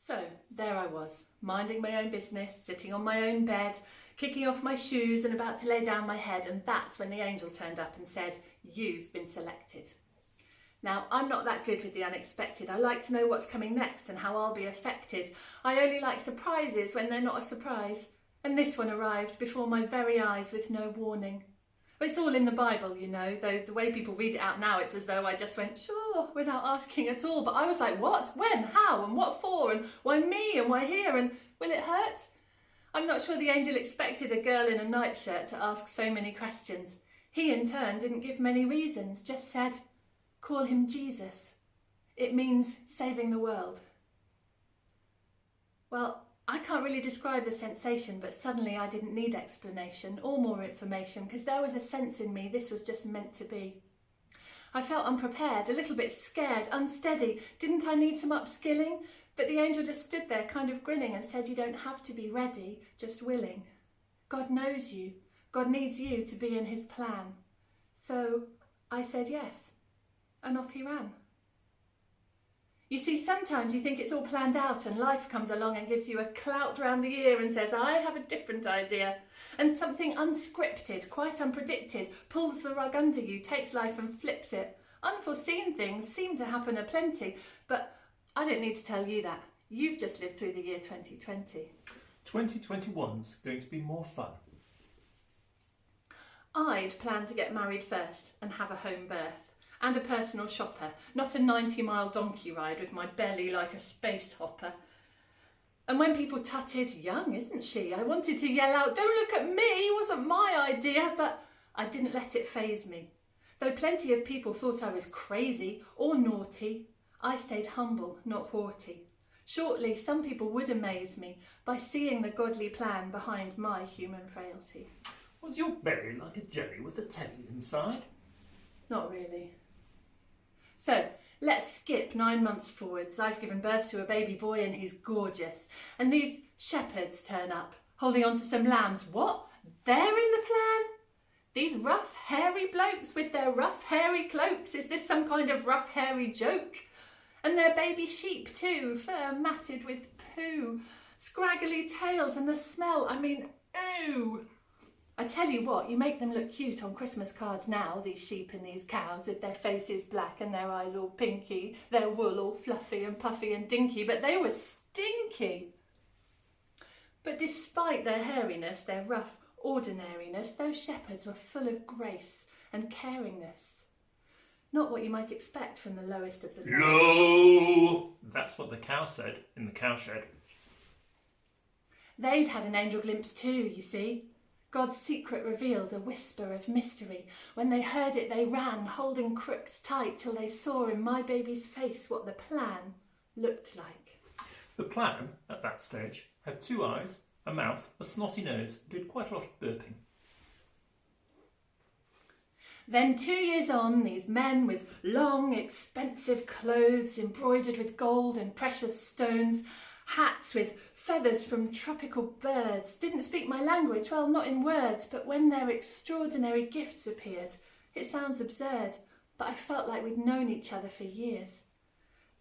So there I was, minding my own business, sitting on my own bed, kicking off my shoes and about to lay down my head, and that's when the angel turned up and said, "You've been selected." Now, I'm not that good with the unexpected. I like to know what's coming next and how I'll be affected. I only like surprises when they're not a surprise. And this one arrived before my very eyes with no warning. It's all in the Bible, you know, though the way people read it out now, it's as though I just went, sure, without asking at all. But I was like, what, when, how, and what for, and why me, and why here, and will it hurt? I'm not sure the angel expected a girl in a nightshirt to ask so many questions. He, in turn, didn't give many reasons, just said, call him Jesus. It means saving the world. Well, I can't really describe the sensation, but suddenly I didn't need explanation or more information because there was a sense in me this was just meant to be. I felt unprepared, a little bit scared, unsteady. Didn't I need some upskilling? But the angel just stood there kind of grinning and said, you don't have to be ready, just willing. God knows you. God needs you to be in his plan. So I said yes, and off he ran. You see, sometimes you think it's all planned out and life comes along and gives you a clout round the ear and says, I have a different idea. And something unscripted, quite unpredicted, pulls the rug under you, takes life and flips it. Unforeseen things seem to happen aplenty, but I don't need to tell you that. You've just lived through the year 2020. 2021's going to be more fun. I'd planned to get married first and have a home birth. And a personal shopper, not a 90-mile donkey ride with my belly like a space hopper. And when people tutted, young isn't she? I wanted to yell out, don't look at me, it wasn't my idea, but I didn't let it faze me. Though plenty of people thought I was crazy or naughty, I stayed humble, not haughty. Shortly, some people would amaze me by seeing the godly plan behind my human frailty. Was your belly like a jelly with a telly inside? Not really. So, let's skip 9 months forwards. I've given birth to a baby boy and he's gorgeous. And these shepherds turn up, holding on to some lambs. What? They're in the plan? These rough, hairy blokes with their rough, hairy cloaks. Is this some kind of rough, hairy joke? And their baby sheep too, fur matted with poo. Scraggly tails and the smell, I mean, ooh. I tell you what, you make them look cute on Christmas cards now, these sheep and these cows with their faces black and their eyes all pinky, their wool all fluffy and puffy and dinky, but they were stinky. But despite their hairiness, their rough ordinariness, those shepherds were full of grace and caringness. Not what you might expect from the lowest of the low. No! That's what the cow said in the cowshed. They'd had an angel glimpse too, you see. God's secret revealed, a whisper of mystery. When they heard it, they ran, holding crooks tight, till they saw in my baby's face what the plan looked like. The plan, at that stage, had 2 eyes, a mouth, a snotty nose, and did quite a lot of burping. Then 2 years on, these men with long, expensive clothes embroidered with gold and precious stones, hats with feathers from tropical birds, didn't speak my language, well, not in words, but when their extraordinary gifts appeared, it sounds absurd, but I felt like we'd known each other for years.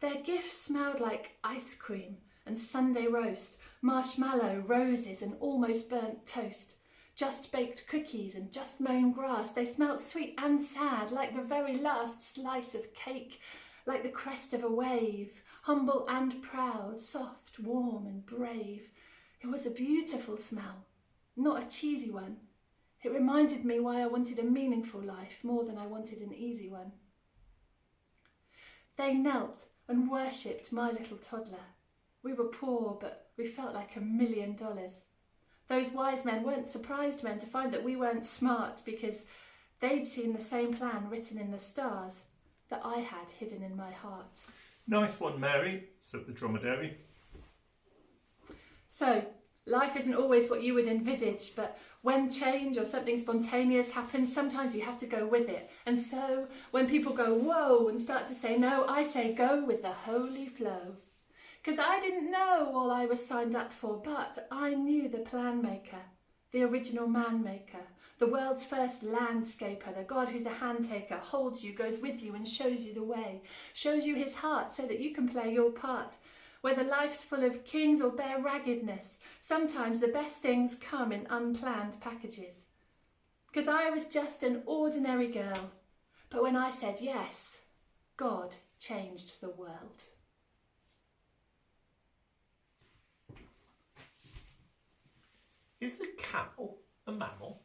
Their gifts smelled like ice cream and Sunday roast, marshmallow, roses and almost burnt toast, just baked cookies and just mown grass. They smelt sweet and sad, like the very last slice of cake, like the crest of a wave, humble and proud, soft, warm and brave. It was a beautiful smell, not a cheesy one. It reminded me why I wanted a meaningful life more than I wanted an easy one. They knelt and worshipped my little toddler. We were poor, but we felt like $1 million. Those wise men weren't surprised men to find that we weren't smart because they'd seen the same plan written in the stars that I had hidden in my heart. Nice one, Mary, said the dromedary. So, life isn't always what you would envisage, but when change or something spontaneous happens, sometimes you have to go with it. And so, when people go, whoa, and start to say no, I say go with the holy flow. Because I didn't know all I was signed up for, but I knew the plan maker, the original man maker, the world's first landscaper, the God who's a hand taker, holds you, goes with you and shows you the way, shows you his heart so that you can play your part. Whether life's full of kings or bare raggedness, sometimes the best things come in unplanned packages. 'Cause I was just an ordinary girl, but when I said yes, God changed the world. Is a camel a mammal?